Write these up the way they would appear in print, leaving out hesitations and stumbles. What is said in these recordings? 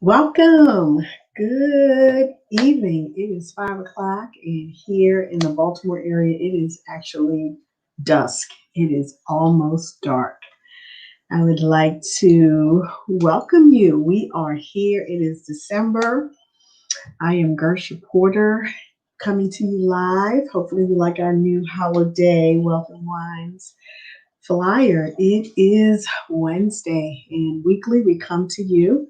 Welcome. Good evening. It is 5 o'clock, and here in the Baltimore area, it is actually dusk. It is almost dark. I would like to welcome you. We are here. It is December. I am Gersha Porter coming to you live. Hopefully, you like our new holiday Wealth and Wines flyer. It is Wednesday, and weekly we come to you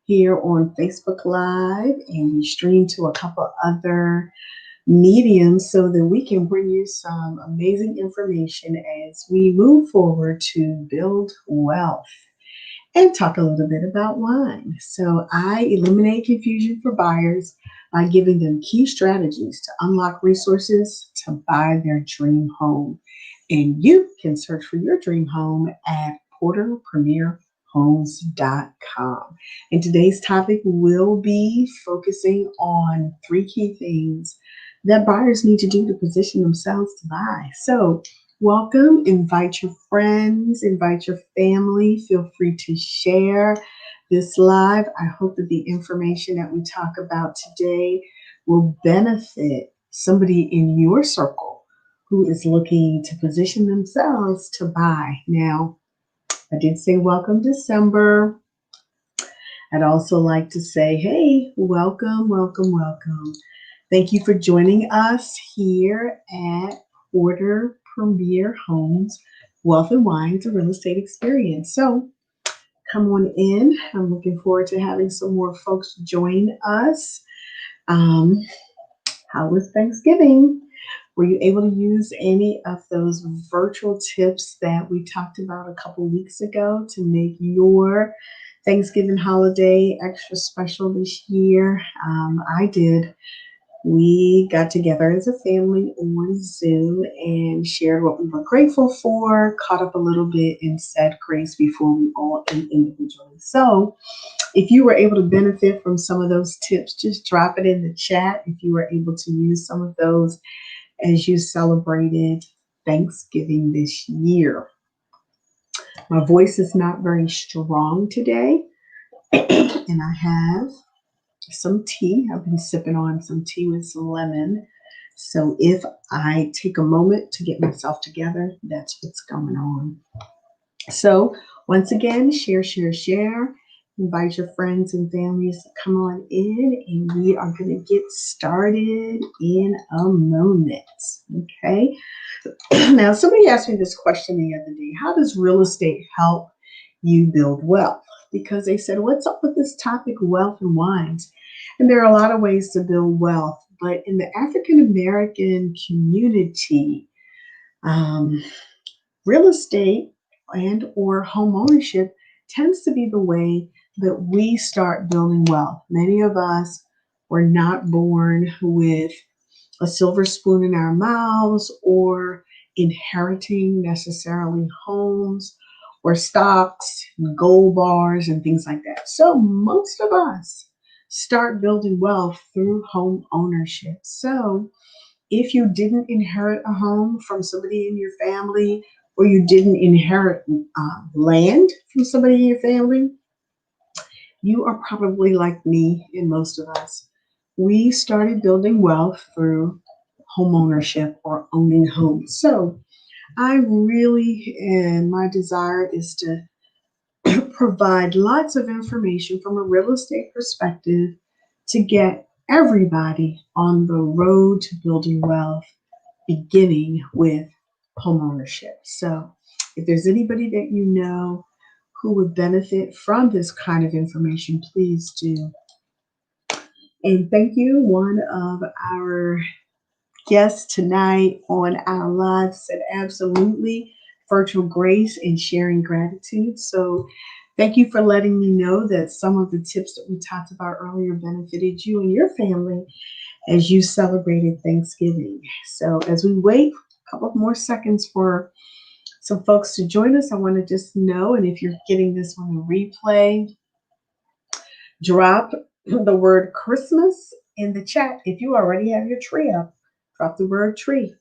here on Facebook Live, and we stream to a couple other mediums so that we can bring you some amazing information as we move forward to build wealth and talk a little bit about wine. So I eliminate confusion for buyers by giving them key strategies to unlock resources to buy their dream home. And you can search for your dream home at porterpremierhomes.com. And today's topic will be focusing on three key things that buyers need to do to position themselves to buy. So welcome, invite your friends, invite your family. Feel free to share this live. I hope that the information that we talk about today will benefit somebody in your circle who is looking to position themselves to buy. Now, I did say welcome December. I'd also like to say, hey, welcome, welcome, welcome. Thank you for joining us here at Porter Premier Homes, Wealth and Wines, a real estate experience. So come on in. I'm looking forward to having some more folks join us. How was Thanksgiving? Were you able to use any of those virtual tips that we talked about a couple weeks ago to make your Thanksgiving holiday extra special this year? I did. We got together as a family on Zoom and shared what we were grateful for, caught up a little bit, and said grace before we all ate individually. So, if you were able to benefit from some of those tips, just drop it in the chat if you were able to use some of those as you celebrated Thanksgiving this year. My voice is not very strong today, and I have some tea. I've been sipping on some tea with some lemon. So if I take a moment to get myself together, that's what's going on. So once again, share, share, share. Invite your friends and families to come on in, and we are going to get started in a moment. Okay. Now, somebody asked me this question the other day: how does real estate help you build wealth? Because they said, what's up with this topic, wealth and wines? And there are a lot of ways to build wealth, but in the African American community, real estate and or home ownership tends to be the way that we start building wealth. Many of us were not born with a silver spoon in our mouths or inheriting necessarily homes or stocks and gold bars and things like that. So most of us start building wealth through home ownership. So if you didn't inherit a home from somebody in your family, or you didn't inherit land from somebody in your family, you are probably like me and most of us. We started building wealth through home ownership or owning homes. So I really, and my desire is to provide lots of information from a real estate perspective to get everybody on the road to building wealth, beginning with home ownership. So if there's anybody that you know who would benefit from this kind of information, please do. And thank you. One of our guests tonight on our live said absolutely virtual grace and sharing gratitude. So thank you for letting me know that some of the tips that we talked about earlier benefited you and your family as you celebrated Thanksgiving. So as we wait a couple more seconds for some folks to join us, I want to just know, and if you're getting this on the replay, drop the word Christmas in the chat. If you already have your tree up, drop the word tree.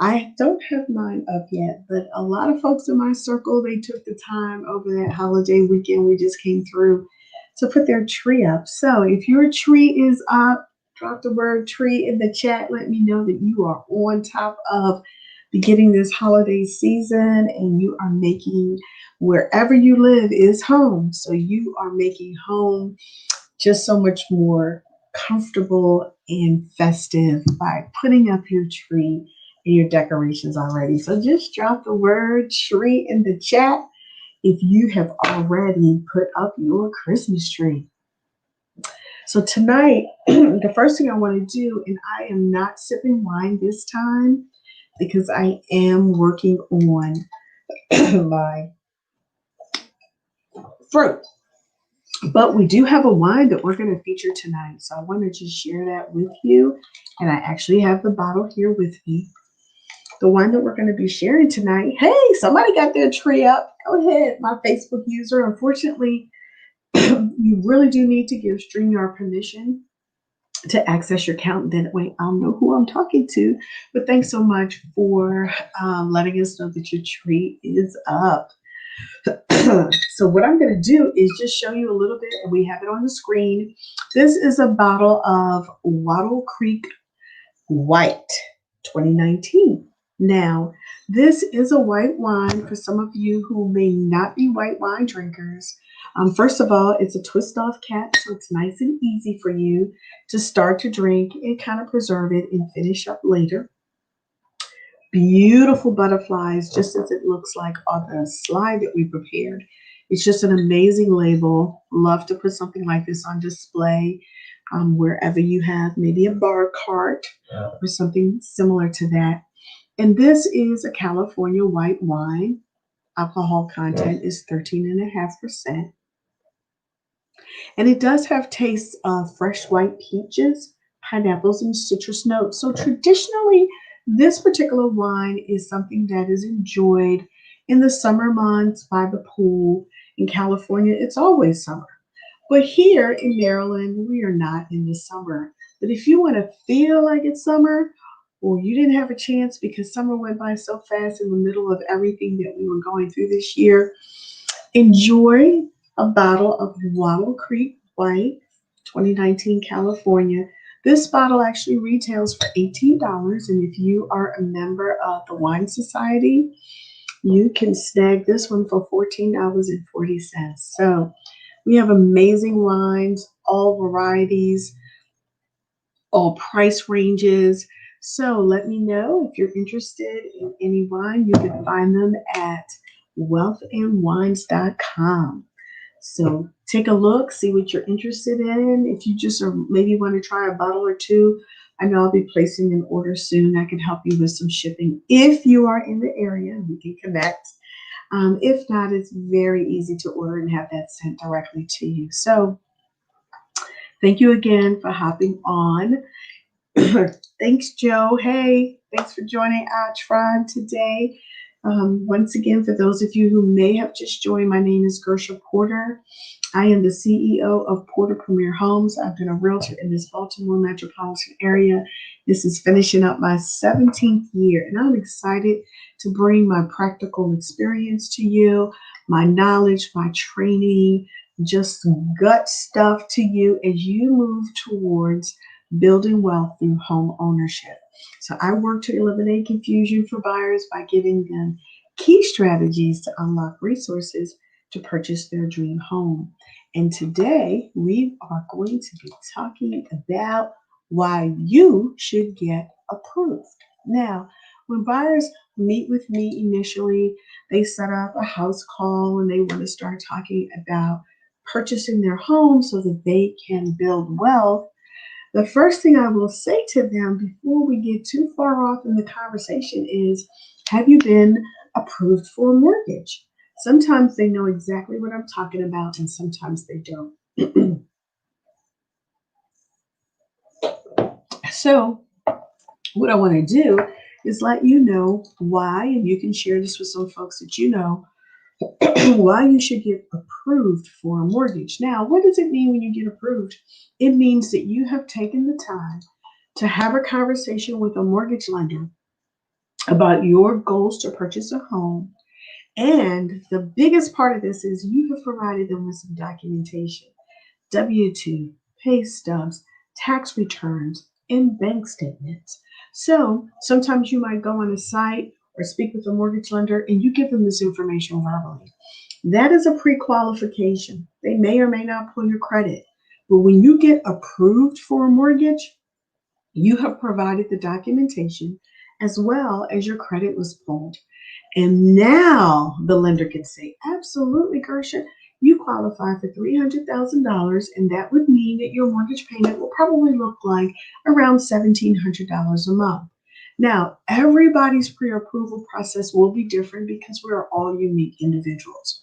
I don't have mine up yet, but a lot of folks in my circle, they took the time over that holiday weekend we just came through to put their tree up. So if your tree is up, drop the word tree in the chat. Let me know that you are on top of beginning this holiday season and you are making wherever you live is home. So you are making home just so much more comfortable and festive by putting up your tree and your decorations already. So just drop the word tree in the chat if you have already put up your Christmas tree. So tonight, the first thing I want to do, and I am not sipping wine this time because I am working on my fruit. But we do have a wine that we're going to feature tonight. So I want to just share that with you. And I actually have the bottle here with me. The wine that we're going to be sharing tonight. Hey, somebody got their tree up. Go ahead, my Facebook user. Unfortunately, you really do need to give StreamYard permission to access your account. That way I'll know who I'm talking to. But thanks so much for letting us know that your tree is up. So what I'm going to do is just show you a little bit, and we have it on the screen. This is a bottle of Wattle Creek White 2019. Now, this is a white wine for some of you who may not be white wine drinkers. First of all, it's a twist off cap, so it's nice and easy for you to start to drink and kind of preserve it and finish up later. Beautiful butterflies, just as it looks like on the slide that we prepared. It's just an amazing label. Love to put something like this on display wherever you have maybe a bar cart or something similar to that. And this is a California white wine. Alcohol content is 13.5%. And it does have tastes of fresh white peaches, pineapples, and citrus notes. So traditionally, this particular wine is something that is enjoyed in the summer months by the pool. In California, it's always summer. But here in Maryland, we are not in the summer. But if you want to feel like it's summer, or you didn't have a chance because summer went by so fast in the middle of everything that we were going through this year, enjoy a bottle of Wattle Creek White 2019 California. This bottle actually retails for $18. And if you are a member of the Wine Society, you can snag this one for $14.40. So we have amazing wines, all varieties, all price ranges. So let me know if you're interested in any wine. You can find them at wealthandwines.com. So take a look, see what you're interested in. If you just or maybe want to try a bottle or two, I know I'll be placing an order soon. I can help you with some shipping. If you are in the area, we can connect. If not, it's very easy to order and have that sent directly to you. So thank you again for hopping on. Thanks, Joe. Hey, thanks for joining our tribe today. Once again, for those of you who may have just joined, my name is Gersha Porter. I am the CEO of Porter Premier Homes. I've been a realtor in this Baltimore metropolitan area. This is finishing up my 17th year, and I'm excited to bring my practical experience to you, my knowledge, my training, just gut stuff to you as you move towards building wealth through home ownership. So I work to eliminate confusion for buyers by giving them key strategies to unlock resources to purchase their dream home. And today we are going to be talking about why you should get approved. Now, when buyers meet with me initially, they set up a house call and they want to start talking about purchasing their home so that they can build wealth. The first thing I will say to them before we get too far off in the conversation is, have you been approved for a mortgage? Sometimes they know exactly what I'm talking about, and sometimes they don't. So what I want to do is let you know why, and you can share this with some folks that you know, why you should get approved for a mortgage. Now, what does it mean when you get approved? It means that you have taken the time to have a conversation with a mortgage lender about your goals to purchase a home. And the biggest part of this is you have provided them with some documentation. W 2, pay stubs, tax returns, and bank statements. So sometimes you might go on a site or speak with a mortgage lender and you give them this information verbally. That is a pre qualification. They may or may not pull your credit. But when you get approved for a mortgage, you have provided the documentation as well as your credit was pulled. And now the lender can say, absolutely, Gersha, you qualify for $300,000, and that would mean that your mortgage payment will probably look like around $1,700 a month. Now, everybody's pre approval process will be different because we are all unique individuals.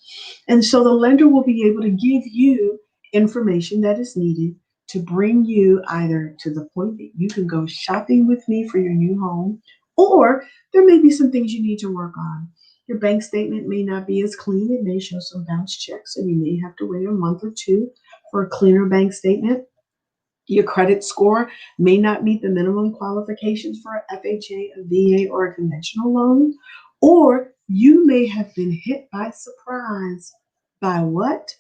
And so the lender will be able to give you information that is needed to bring you either to the point that you can go shopping with me for your new home, or there may be some things you need to work on. Your bank statement may not be as clean. It may show some bounce checks, and you may have to wait a month or two for a cleaner bank statement. Your credit score may not meet the minimum qualifications for a FHA, a VA, or a conventional loan. Or you may have been hit by surprise. By what?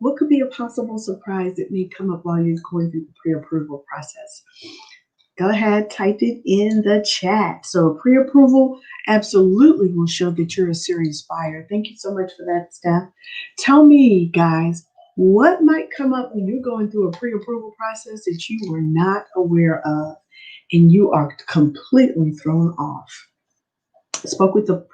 What could be a possible surprise that may come up while you're going through the pre-approval process? Go ahead, type it in the chat. So pre-approval absolutely will show that you're a serious buyer. Thank you so much for that, Steph. Tell me, guys, what might come up when you're going through a pre-approval process that you were not aware of and you are completely thrown off? I spoke with a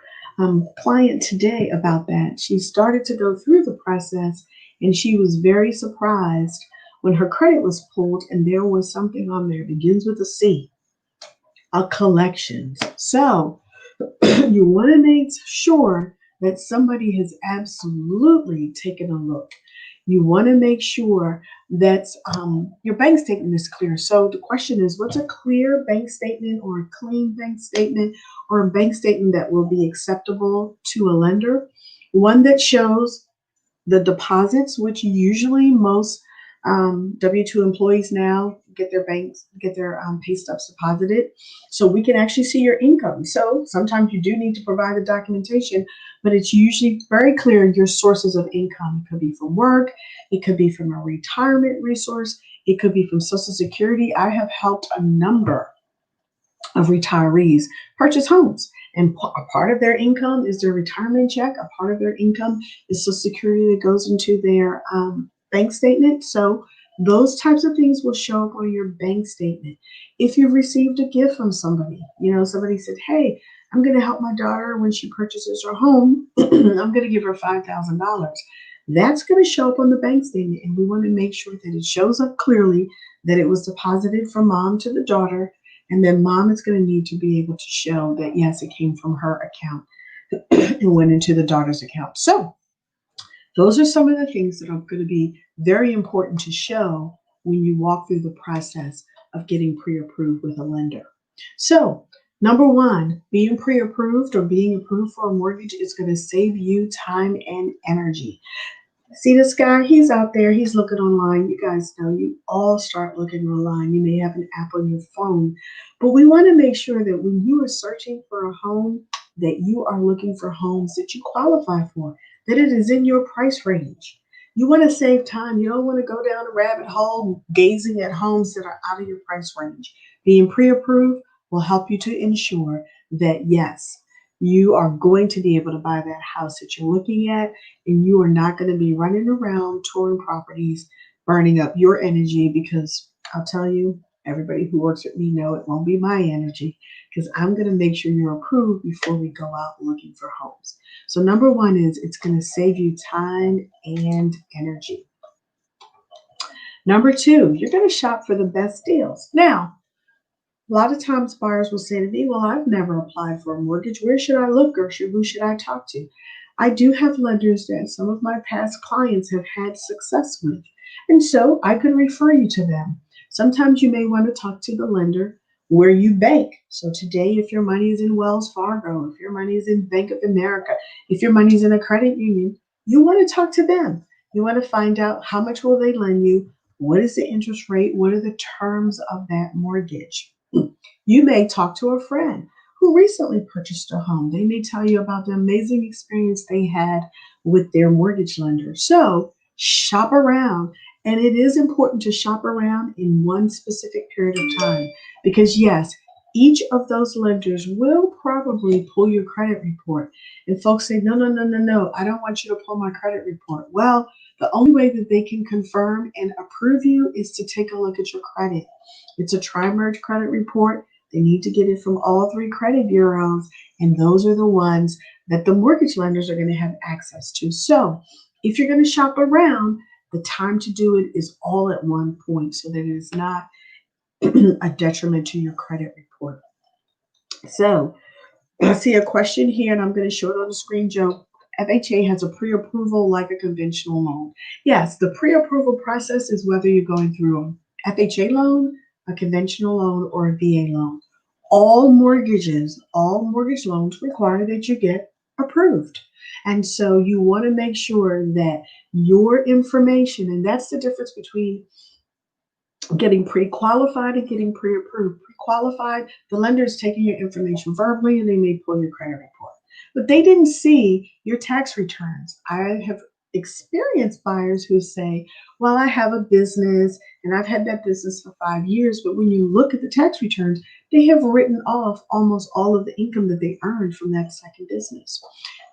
client today about that. She started to go through the process and she was very surprised when her credit was pulled and there was something on there, begins with a C, a collections. So you want to make sure that somebody has absolutely taken a look. You want to make sure that your bank statement is clear. So the question is, what's a clear bank statement or a clean bank statement or a bank statement that will be acceptable to a lender? One that shows the deposits, which usually most W-2 employees now get their pay stubs deposited, so we can actually see your income. So sometimes you do need to provide the documentation, but it's usually very clear your sources of income. It could be from work, it could be from a retirement resource, it could be from Social Security. I have helped a number of retirees purchase homes. And a part of their income is their retirement check. A part of their income is Social Security that goes into their bank statement. So those types of things will show up on your bank statement. If you've received a gift from somebody, somebody said, hey, I'm going to help my daughter when she purchases her home. I'm going to give her $5,000. That's going to show up on the bank statement. And we want to make sure that it shows up clearly that it was deposited from mom to the daughter. And then mom is going to need to be able to show that, yes, it came from her account and went into the daughter's account. So those are some of the things that are going to be very important to show when you walk through the process of getting pre-approved with a lender. So number one, being pre-approved or being approved for a mortgage is going to save you time and energy. See this guy? He's out there. He's looking online. You guys know you all start looking online. You may have an app on your phone, but we want to make sure that when you are searching for a home, that you are looking for homes that you qualify for, that it is in your price range. You want to save time. You don't want to go down a rabbit hole gazing at homes that are out of your price range. Being pre-approved will help you to ensure that, yes, you are going to be able to buy that house that you're looking at, and you are not going to be running around touring properties, burning up your energy, because I'll tell you, everybody who works with me know it won't be my energy, because I'm going to make sure you're approved before we go out looking for homes. So number one is it's going to save you time and energy. Number two, you're going to shop for the best deals. Now, a lot of times buyers will say to me, well, I've never applied for a mortgage. Where should I look, or who should I talk to? I do have lenders that some of my past clients have had success with, and so I could refer you to them. Sometimes you may want to talk to the lender where you bank. So today, if your money is in Wells Fargo, if your money is in Bank of America, if your money is in a credit union, you want to talk to them. You want to find out how much will they lend you, what is the interest rate, what are the terms of that mortgage. You may talk to a friend who recently purchased a home. They may tell you about the amazing experience they had with their mortgage lender. So shop around. And it is important to shop around in one specific period of time because, yes, each of those lenders will probably pull your credit report. And folks say, no, no, no, no, no, I don't want you to pull my credit report. Well, the only way that they can confirm and approve you is to take a look at your credit. It's a tri-merge credit report. They need to get it from all three credit bureaus, and those are the ones that the mortgage lenders are going to have access to. So if you're going to shop around, the time to do it is all at one point so that it is not a detriment to your credit report. So I see a question here, and I'm going to show it on the screen, Joe. FHA has a pre-approval like a conventional loan. Yes, the pre-approval process is whether you're going through an FHA loan, a conventional loan, or a VA loan. All mortgage loans require that you get approved. And so you want to make sure that your information, and that's the difference between getting pre-qualified and getting pre-approved. Pre-qualified, the lender is taking your information verbally and they may pull your credit report. But they didn't see your tax returns. I have experienced buyers who say, well, I have a business and I've had that business for 5 years, but when you look at the tax returns, they have written off almost all of the income that they earned from that second business.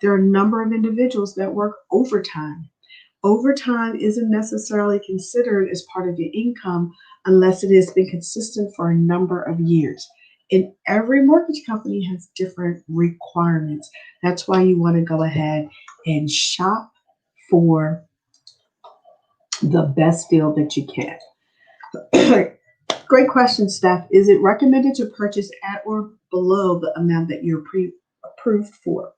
There are a number of individuals that work overtime. Overtime isn't necessarily considered as part of your income unless it has been consistent for a number of years. And every mortgage company has different requirements. That's why you want to go ahead and shop for the best deal that you can. Great question, Steph. Is it recommended to purchase at or below the amount that you're pre-approved for?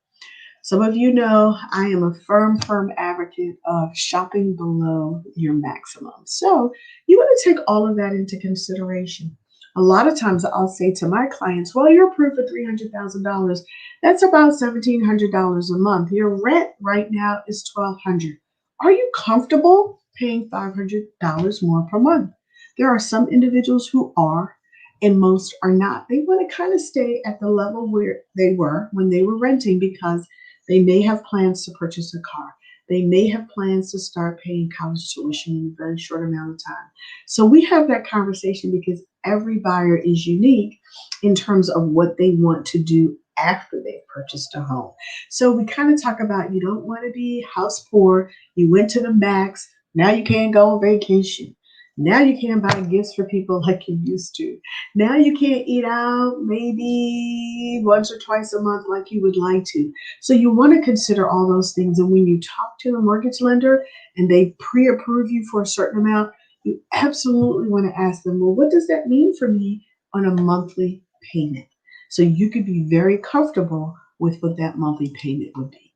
Some of you know I am a firm advocate of shopping below your maximum. So you want to take all of that into consideration. A lot of times I'll say to my clients, well, you're approved for $300,000. That's about $1,700 a month. Your rent right now is $1,200. Are you comfortable paying $500 more per month? There are some individuals who are, and most are not. They want to kind of stay at the level where they were when they were renting because they may have plans to purchase a car. They may have plans to start paying college tuition in a very short amount of time. So we have that conversation because every buyer is unique in terms of what they want to do after they've purchased a home. So we kind of talk about you don't want to be house poor. You went to the max. Now you can't go on vacation. Now you can't buy gifts for people like you used to. Now you can't eat out maybe once or twice a month like you would like to. So you want to consider all those things. And when you talk to a mortgage lender and they pre-approve you for a certain amount, you absolutely want to ask them, well, what does that mean for me on a monthly payment? So you could be very comfortable with what that monthly payment would be.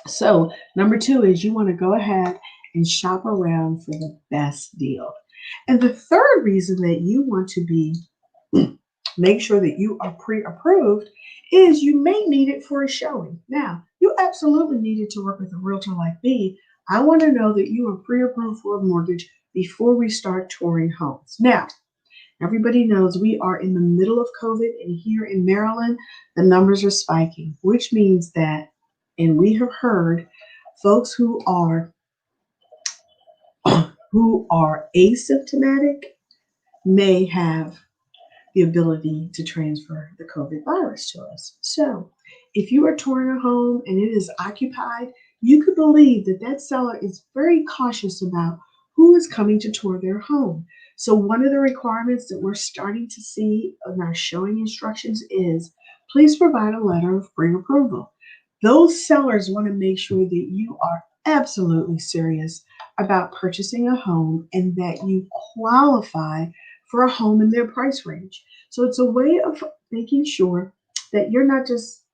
So number 2 is you want to go ahead and shop around for the best deal. And the third reason that you want to make sure that you are pre-approved is you may need it for a showing. Now, you absolutely need it to work with a realtor like me. I want to know that you are pre-approved for a mortgage before we start touring homes. Now, everybody knows we are in the middle of COVID, and here in Maryland, the numbers are spiking, which means that, and we have heard folks who are asymptomatic may have the ability to transfer the COVID virus to us. So if you are touring a home and it is occupied, you could believe that that seller is very cautious about who is coming to tour their home. So one of the requirements that we're starting to see in our showing instructions is please provide a letter of pre-approval. Those sellers want to make sure that you are absolutely serious about purchasing a home and that you qualify for a home in their price range. So it's a way of making sure that you're not just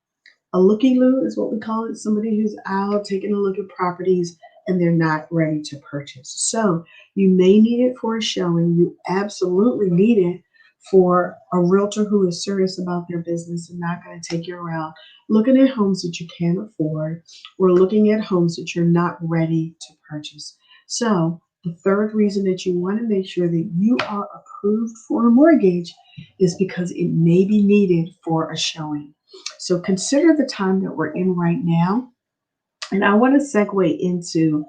a looky-loo, is what we call it, somebody who's out taking a look at properties and they're not ready to purchase. So you may need it for a showing. You absolutely need it for a realtor who is serious about their business and not going to take you around looking at homes that you can't afford or looking at homes that you're not ready to purchase. So the third reason that you want to make sure that you are approved for a mortgage is because it may be needed for a showing. So consider the time that we're in right now. And I want to segue into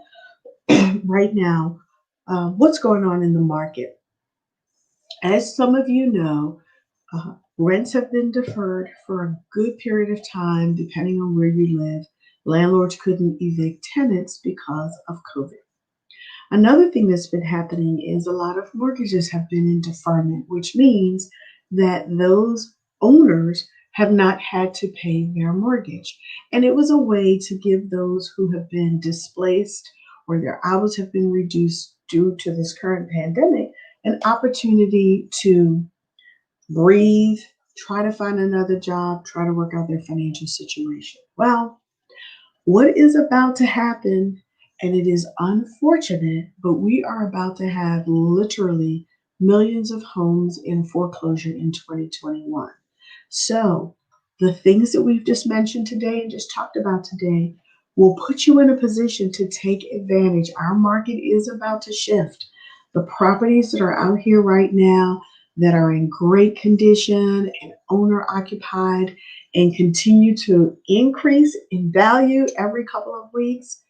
right now what's going on in the market. As some of you know, rents have been deferred for a good period of time, depending on where you live. Landlords couldn't evict tenants because of COVID. Another thing that's been happening is a lot of mortgages have been in deferment, which means that those owners have not had to pay their mortgage. And it was a way to give those who have been displaced or their hours have been reduced due to this current pandemic an opportunity to breathe, try to find another job, try to work out their financial situation. Well, what is about to happen, and it is unfortunate, but we are about to have literally millions of homes in foreclosure in 2021. So, the things that we've just mentioned today and just talked about today will put you in a position to take advantage. Our market is about to shift. The properties that are out here right now that are in great condition and owner occupied and continue to increase in value every couple of weeks,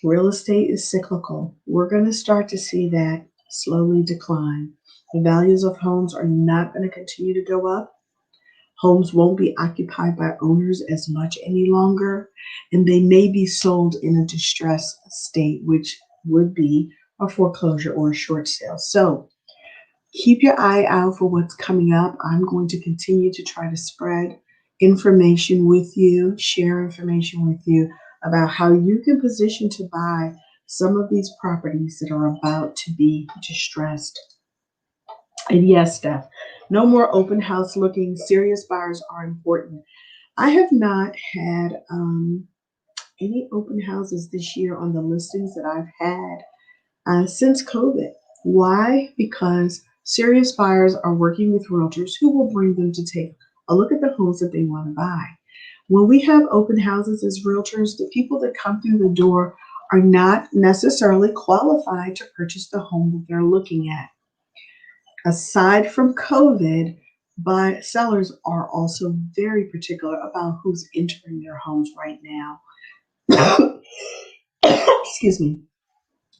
real estate is cyclical. We're going to start to see that slowly decline. The values of homes are not going to continue to go up. Homes won't be occupied by owners as much any longer, and they may be sold in a distressed state, which would be a foreclosure or a short sale. So keep your eye out for what's coming up. I'm going to continue to try to spread information with you, share information with you about how you can position to buy some of these properties that are about to be distressed. And yes, Steph, no more open house looking. Serious buyers are important. I have not had any open houses this year on the listings that I've had since COVID. Why? Because serious buyers are working with realtors who will bring them to take a look at the homes that they want to buy. When we have open houses as realtors, the people that come through the door are not necessarily qualified to purchase the home that they're looking at. Aside from COVID, sellers are also very particular about who's entering their homes right now. Excuse me.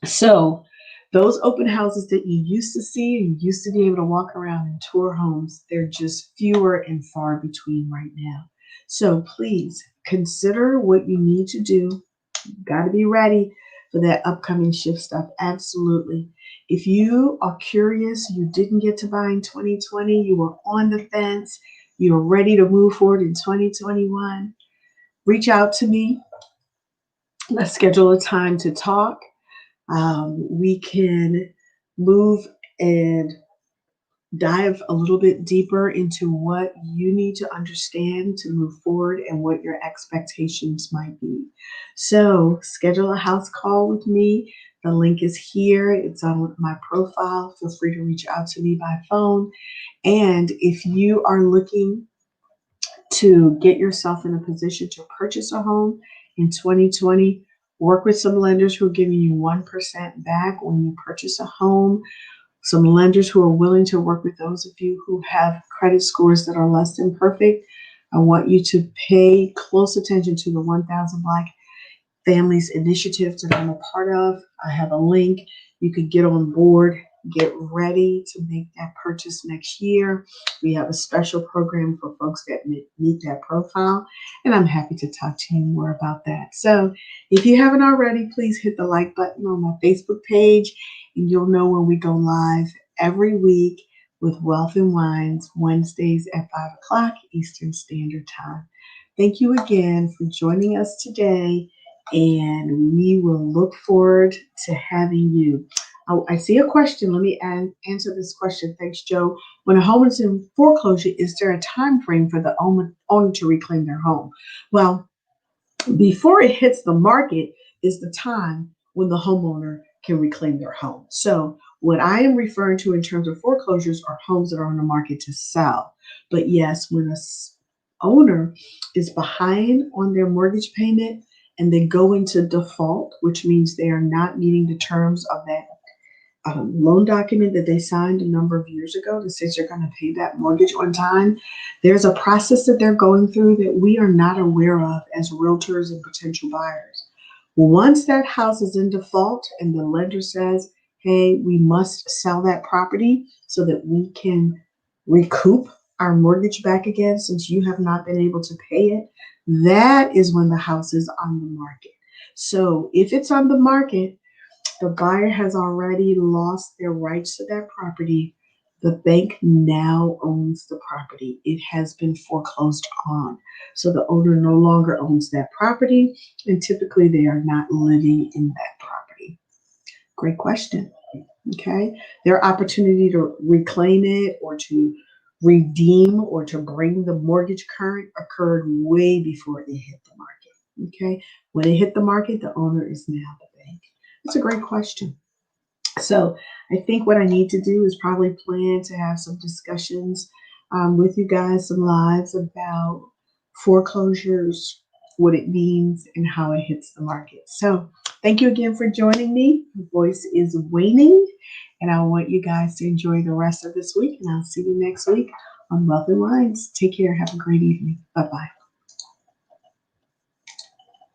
So, those open houses that you used to see and used to be able to walk around and tour homes, they're just fewer and far between right now. So, please consider what you need to do. Got to be ready for that upcoming shift stuff. Absolutely. If you are curious, you didn't get to buy in 2020, you were on the fence, you're ready to move forward in 2021, reach out to me. Let's schedule a time to talk. We can move and dive a little bit deeper into what you need to understand to move forward and what your expectations might be. So, schedule a house call with me. The link is here, it's on my profile. Feel free to reach out to me by phone. And if you are looking to get yourself in a position to purchase a home in 2020, work with some lenders who are giving you 1% back when you purchase a home. Some lenders who are willing to work with those of you who have credit scores that are less than perfect. I want you to pay close attention to the 1,000 Black Families Initiative that I'm a part of. I have a link. You can get on board, get ready to make that purchase next year. We have a special program for folks that meet that profile, and I'm happy to talk to you more about that. So if you haven't already, please hit the like button on my Facebook page, and you'll know when we go live every week with Wealth and Wines, Wednesdays at 5 o'clock Eastern Standard Time. Thank you again for joining us today, and we will look forward to having you. I see a question. Let me answer this question. Thanks, Joe. When a home is in foreclosure, is there a time frame for the owner to reclaim their home? Well, before it hits the market is the time when the homeowner can reclaim their home. So what I am referring to in terms of foreclosures are homes that are on the market to sell. But yes, when a owner is behind on their mortgage payment and they go into default, which means they are not meeting the terms of that loan document that they signed a number of years ago that says you're going to pay that mortgage on time. There's a process that they're going through that we are not aware of as realtors and potential buyers. Once that house is in default and the lender says, hey, we must sell that property so that we can recoup our mortgage back again since you have not been able to pay it, that is when the house is on the market. So if it's on the market, the buyer has already lost their rights to that property. The bank now owns the property. It has been foreclosed on. So the owner no longer owns that property, and typically they are not living in that property. Great question. Okay. Their opportunity to reclaim it or to redeem or to bring the mortgage current occurred way before it hit the market. Okay. When it hit the market, the owner is now the bank. It's a great question. So I think what I need to do is probably plan to have some discussions with you guys, some lives about foreclosures, what it means, and how it hits the market. So thank you again for joining me. The voice is waning, and I want you guys to enjoy the rest of this week, and I'll see you next week on Wealth and Wines. Take care. Have a great evening. Bye-bye.